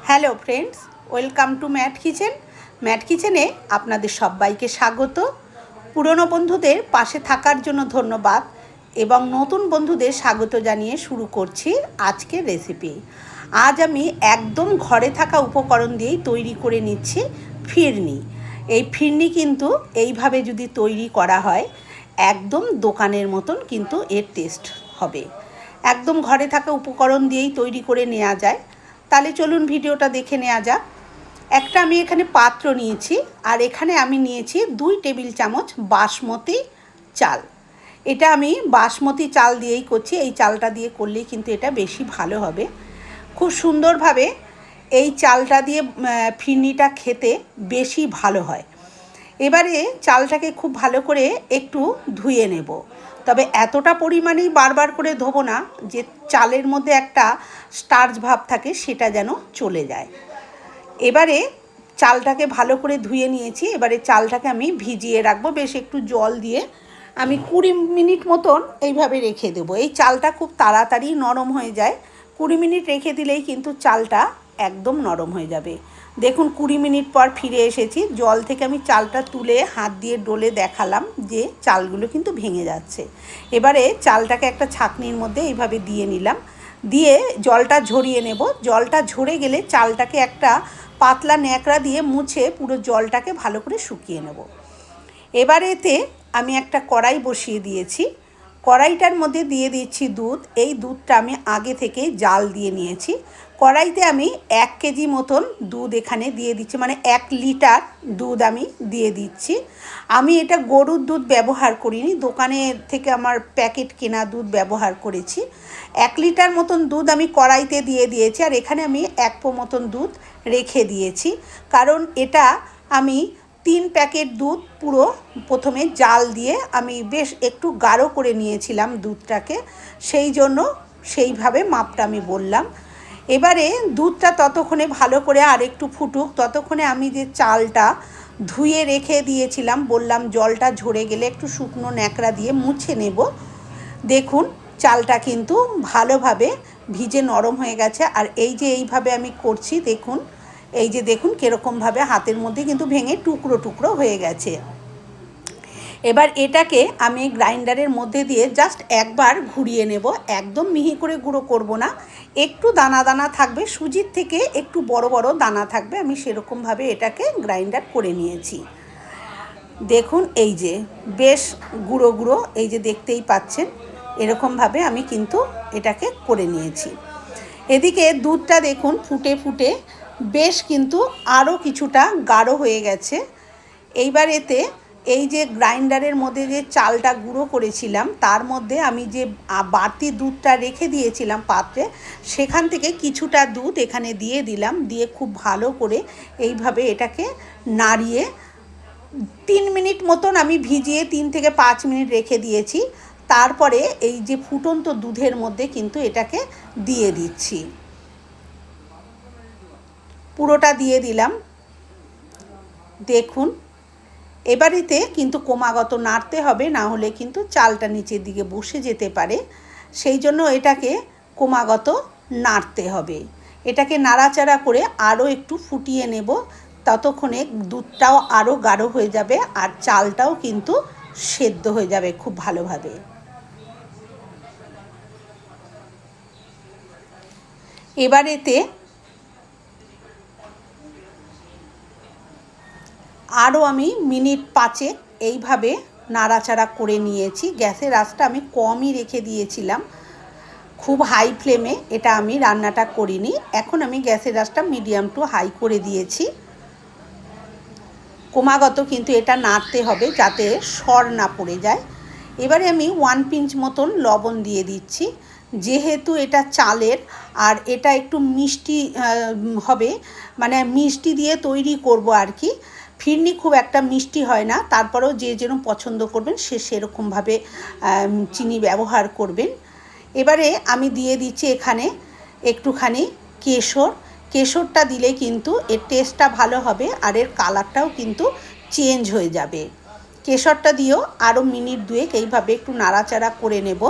Hello friends, welcome to Matt kitchen. Matt কিচেনে আপনাদের সবাইকে স্বাগত। পুরনো বন্ধুদের পাশে থাকার জন্য ধন্যবাদ এবং নতুন বন্ধুদের স্বাগত জানিয়ে শুরু করছি আজকের রেসিপি। আজ আমি একদম ঘরে থাকা উপকরণ দিয়েই তৈরি করে নিচ্ছি ফিরনি। এই ফিরনি কিন্তু এইভাবে যদি তৈরি করা হয় একদম দোকানের মতন কিন্তু এর টেস্ট হবে। একদম ঘরে থাকা উপকরণ দিয়েই তৈরি করে নেওয়া যায়। তাহলে চলুন ভিডিওটা দেখে নেওয়া যাক। একটা আমি এখানে পাত্র নিয়েছি আর এখানে আমি নিয়েছি 2 টেবিল চামচ বাসমতি চাল। এটা আমি বাসমতি চাল দিয়েই করছি। এই চালটা দিয়ে করলেই কিন্তু এটা বেশি ভালো হবে। খুব সুন্দরভাবে এই চালটা দিয়ে ফিরনিটা খেতে বেশি ভালো হয়। এবারে চালটাকে খুব ভালো করে একটু ধুয়ে নেব, তবে এতটা পরিমাণেই বারবার করে ধোবো না যে চালের মধ্যে একটা স্টার্চ ভাব থাকে সেটা যেন চলে যায়। এবারে চালটাকে ভালো করে ধুয়ে নিয়েছি। এবারে চালটাকে আমি ভিজিয়ে রাখবো বেশ একটু জল দিয়ে। আমি 20 মিনিট মতন এইভাবে রেখে দেবো। এই চালটা খুব তাড়াতাড়ি নরম হয়ে যায়। 20 মিনিট রেখে দিলেই কিন্তু চালটা একদম নরম হয়ে যাবে। দেখুন 20 মিনিট পর ফিরে এসেছি। জল থেকে আমি চালটা তুলে হাত দিয়ে ডলে দেখালাম যে চালগুলো কিন্তু ভেঙে যাচ্ছে। এবারে চালটাকে একটা ছাঁকনির মধ্যে এইভাবে দিয়ে নিলাম, দিয়ে জলটা ঝরিয়ে নেব। জলটা ঝরে গেলে চালটাকে একটা পাতলা ন্যাকড়া দিয়ে মুছে পুরো জলটাকে ভালো করে শুকিয়ে নেব। এবারে এতে আমি একটা কড়াই বসিয়ে দিয়েছি। কড়াইটার মধ্যে দিয়ে দিচ্ছি দুধ। এই দুধটা আমি আগে থেকে জাল দিয়ে নিয়েছি। কড়াইতে আমি 1 কেজি মতন দুধ এখানে দিয়ে দিচ্ছি, মানে 1 লিটার দুধ আমি দিয়ে দিচ্ছি। আমি এটা গরুর দুধ ব্যবহার করিনি, দোকানের থেকে আমার প্যাকেট কেনা দুধ ব্যবহার করেছি। 1 লিটার মতন দুধ আমি কড়াইতে দিয়ে দিয়েছি আর এখানে আমি 1 পো মতন দুধ রেখে দিয়েছি, কারণ এটা আমি 3 প্যাকেট দুধ পুরো প্রথমে জাল দিয়ে আমি বেশ একটু গাঢ় করে নিয়েছিলাম দুধটাকে, সেই জন্য সেইভাবে মাপটা আমি বললাম। এবারে দুধটা ততক্ষণে ভালো করে আর একটু ফুটুক, ততক্ষণে আমি যে চালটা ধুয়ে রেখে দিয়েছিলাম বললাম জলটা ঝরে গেলে একটু শুকনো ন্যাকড়া দিয়ে মুছে নেব। দেখুন চালটা কিন্তু ভালোভাবে ভিজে নরম হয়ে গেছে। আর এই যে এইভাবে আমি করছি দেখুন, এই যে দেখুন কীরকমভাবে হাতের মধ্যে কিন্তু ভেঙে টুকরো টুকরো হয়ে গেছে। এবার এটাকে আমি গ্রাইন্ডারের মধ্যে দিয়ে জাস্ট একবার ঘুরিয়ে নেব। একদম মিহি করে গুঁড়ো করব না, একটু দানা দানা থাকবে, সুজির থেকে একটু বড় বড় দানা থাকবে। আমি সেরকমভাবে এটাকে গ্রাইন্ডার করে নিয়েছি। দেখুন এই যে বেশ গুঁড়ো গুঁড়ো, এই যে দেখতেই পাচ্ছেন এরকমভাবে আমি কিন্তু এটাকে করে নিয়েছি। এদিকে দুধটা দেখুন ফুটে ফুটে বেশ কিন্তু আরও কিছুটা গাঢ় হয়ে গেছে। এইবার এতে এই যে গ্রাইন্ডারের মধ্যে যে চালটা গুঁড়ো করেছিলাম তার মধ্যে আমি যে বাড়তি দুধটা রেখে দিয়েছিলাম পাত্রে, সেখান থেকে কিছুটা দুধ এখানে দিয়ে দিলাম। দিয়ে খুব ভালো করে এইভাবে এটাকে নাড়িয়ে 3 মিনিট মতন আমি ভিজিয়ে 3 থেকে 5 মিনিট রেখে দিয়েছি। তারপরে এই যে ফুটন্ত দুধের মধ্যে কিন্তু এটাকে দিয়ে দিচ্ছি, পুরোটা দিয়ে দিলাম। দেখুন এবারেতে কিন্তু ক্রমাগত নাড়তে হবে, না হলে কিন্তু চালটা নিচের দিকে বসে যেতে পারে। সেই জন্য এটাকে ক্রমাগত নাড়তে হবে। এটাকে নাড়াচাড়া করে আরও একটু ফুটিয়ে নেব, ততক্ষণে দুধটাও আরও গাঢ় হয়ে যাবে আর চালটাও কিন্তু সেদ্ধ হয়ে যাবে খুব ভালোভাবে। এবারেতে আরও আমি মিনিট 5 এইভাবে নাড়াচাড়া করে নিয়েছি। গ্যাসের আঁচটা আমি কমই রেখে দিয়েছিলাম, খুব হাই ফ্লেমে এটা আমি রান্নাটা করিনি। এখন আমি গ্যাসের আঁচটা মিডিয়াম টু হাই করে দিয়েছি। ক্রমাগত কিন্তু এটা নাড়তে হবে যাতে সর না পড়ে যায়। এবারে আমি 1 পিঞ্চ মতন লবণ দিয়ে দিচ্ছি। যেহেতু এটা চালের আর এটা একটু মিষ্টি হবে, মানে মিষ্টি দিয়ে তৈরি করব আর কি। ফিরনি খুব একটা মিষ্টি হয় না, তারপরেও যে যেন পছন্দ করবেন সে সেরকমভাবে চিনি ব্যবহার করবেন। এবারে আমি দিয়ে দিচ্ছি এখানে একটুখানি কেশর। কেশরটা দিলে কিন্তু এর টেস্টটা ভালো হবে আর এর কালারটাও কিন্তু চেঞ্জ হয়ে যাবে। কেশরটা দিয়েও আরও মিনিট 2 এইভাবে একটু নাড়াচাড়া করে নেব।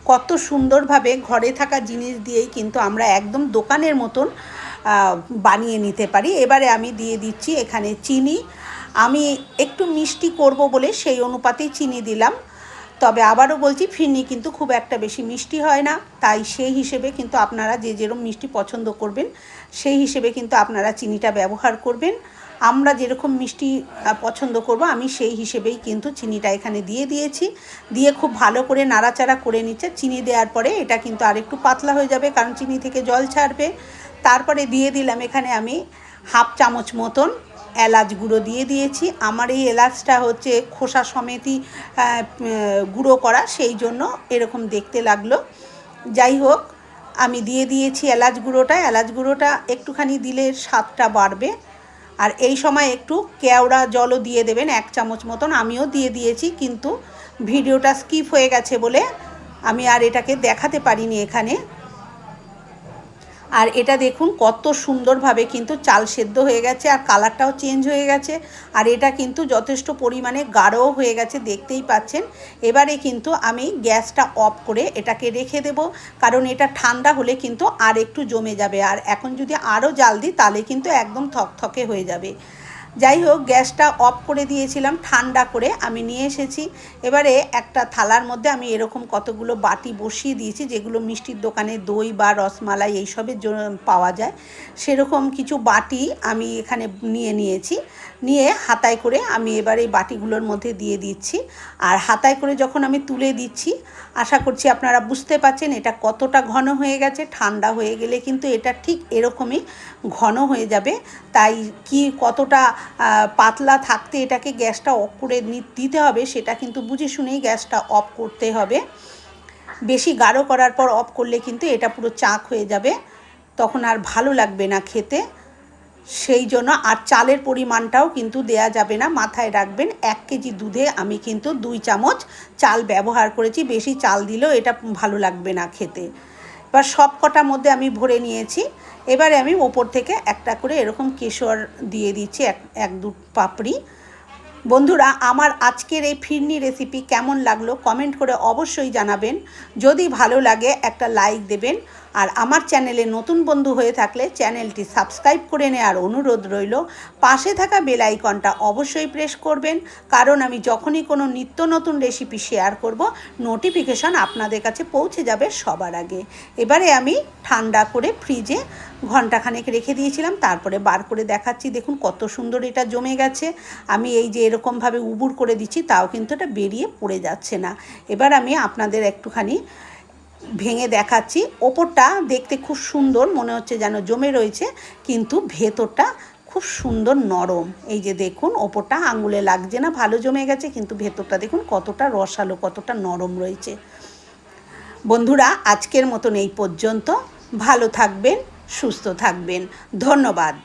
কত সুন্দরভাবে ঘরে থাকা জিনিস দিয়েই কিন্তু আমরা একদম দোকানের মতন বানিয়ে নিতে পারি। এবারে আমি দিয়ে দিচ্ছি এখানে চিনি। আমি একটু মিষ্টি করব বলে সেই অনুপাতেই চিনি দিলাম। তবে আবারও বলছি, ফিরনি কিন্তু খুব একটা বেশি মিষ্টি হয় না, তাই সেই হিসেবে কিন্তু আপনারা যে যেরকম মিষ্টি পছন্দ করবেন সেই হিসেবে কিন্তু আপনারা চিনিটা ব্যবহার করবেন। আমরা যেরকম মিষ্টি পছন্দ করব আমি সেই হিসেবেই কিন্তু চিনিটা এখানে দিয়ে দিয়েছি। দিয়ে খুব ভালো করে নাড়াচাড়া করে নিচ্ছে। চিনি দেওয়ার পরে এটা কিন্তু আরেকটু পাতলা হয়ে যাবে, কারণ চিনি থেকে জল ছাড়বে। তারপরে দিয়ে দিলাম এখানে আমি হাফ চামচ মতন এলাচ গুঁড়ো দিয়ে দিয়েছি। আমার এই এলাচটা হচ্ছে খোসা সমেতই গুঁড়ো করা, সেই জন্য এরকম দেখতে লাগলো। যাই হোক, আমি দিয়ে দিয়েছি এলাচ গুঁড়োটা। এলাচ গুঁড়োটা একটুখানি দিলে স্বাদটা বাড়বে। আর এই সময় একটু কেওড়া জলও দিয়ে দেবেন 1 চামচ মতন। আমিও দিয়ে দিয়েছি, কিন্তু ভিডিওটা স্কিপ হয়ে গেছে বলে আমি আর এটাকে দেখাতে পারিনি এখানে। আর এটা দেখুন কত সুন্দরভাবে কিন্তু চাল সেদ্ধ হয়ে গেছে, আর কালারটাও চেঞ্জ হয়ে গেছে। আর এটা কিন্তু যথেষ্ট পরিমাণে গাঢ়ও হয়ে গেছে, দেখতেই পাচ্ছেন। এবারে কিন্তু আমি গ্যাসটা অফ করে এটাকে রেখে দেব, কারণ এটা ঠান্ডা হলে কিন্তু আর একটু জমে যাবে। আর এখন যদি আরও জাল দিই তাহলে কিন্তু একদম থকথকে হয়ে যাবে। যাই হোক, গ্যাসটা অফ করে দিয়েছিলাম, ঠান্ডা করে আমি নিয়ে এসেছি। এবারে একটা থালার মধ্যে আমি এরকম কতগুলো বাটি বসিয়ে দিয়েছি, যেগুলো মিষ্টির দোকানে দই বা রসমালাই এইসবের জন্য পাওয়া যায়। সেরকম কিছু বাটি আমি এখানে নিয়েছি। নিয়ে হাতায় করে আমি এবার এই বাটিগুলোর মধ্যে দিয়ে দিচ্ছি। আর হাতায় করে যখন আমি তুলে দিচ্ছি, আশা করছি আপনারা বুঝতে পারছেন এটা কতটা ঘন হয়ে গেছে। ঠান্ডা হয়ে গেলে কিন্তু এটা ঠিক এরকমই ঘন হয়ে যাবে। তাই কি কতটা পাতলা থাকতে এটাকে গ্যাসটা অফ করে দিতে হবে, সেটা কিন্তু বুঝে শুনেই গ্যাসটা অফ করতে হবে। বেশি গাঢ় করার পর অফ করলে কিন্তু এটা পুরো চাক হয়ে যাবে, তখন আর ভালো লাগবে না খেতে। সেই জন্য আর চালের পরিমাণটাও কিন্তু দেয়া যাবে না, মাথায় রাখবেন। 1 কেজি দুধে আমি কিন্তু 2 চামচ চাল ব্যবহার করেছি। বেশি চাল দিলেও এটা ভালো লাগবে না খেতে। এবার সব কটার মধ্যে আমি ভরে নিয়েছি। এবারে আমি ওপর থেকে একটা করে এরকম কেশর দিয়ে দিচ্ছি, 1-2 পাপড়ি। বন্ধুরা, আমার আজকের এই ফিরনি রেসিপি কেমন লাগলো কমেন্ট করে অবশ্যই জানাবেন। যদি ভালো লাগে একটা লাইক দেবেন। আর আমার চ্যানেলে নতুন বন্ধু হয়ে থাকলে চ্যানেলটি সাবস্ক্রাইব করে নেওয়ার অনুরোধ রইল। পাশে থাকা বেল আইকনটা অবশ্যই প্রেস করবেন, কারণ আমি যখনই কোনো নিত্য নতুন রেসিপি শেয়ার করব নোটিফিকেশন আপনাদের কাছে পৌঁছে যাবে সবার আগে। এবারে আমি ঠান্ডা করে ফ্রিজে ঘন্টাখানেক রেখে দিয়েছিলাম, তারপরে বার করে দেখাচ্ছি। দেখুন কত সুন্দর এটা জমে গেছে। আমি এই যে এরকমভাবে উবুর করে দিচ্ছি, তাও কিন্তু এটা বেরিয়ে পড়ে যাচ্ছে না। এবার আমি আপনাদের একটুখানি ভেঙে দেখাচ্ছি। ওপরটা দেখতে খুব সুন্দর মনে হচ্ছে যেন জমে রয়েছে, কিন্তু ভেতরটা খুব সুন্দর নরম। এই যে দেখুন, ওপরটা আঙুলে লাগছে না, ভালো জমে গেছে, কিন্তু ভেতরটা দেখুন কতটা রসালো, কতটা নরম রয়েছে। বন্ধুরা, আজকের মতন এই পর্যন্ত। ভালো থাকবেন, সুস্থ থাকবেন। ধন্যবাদ।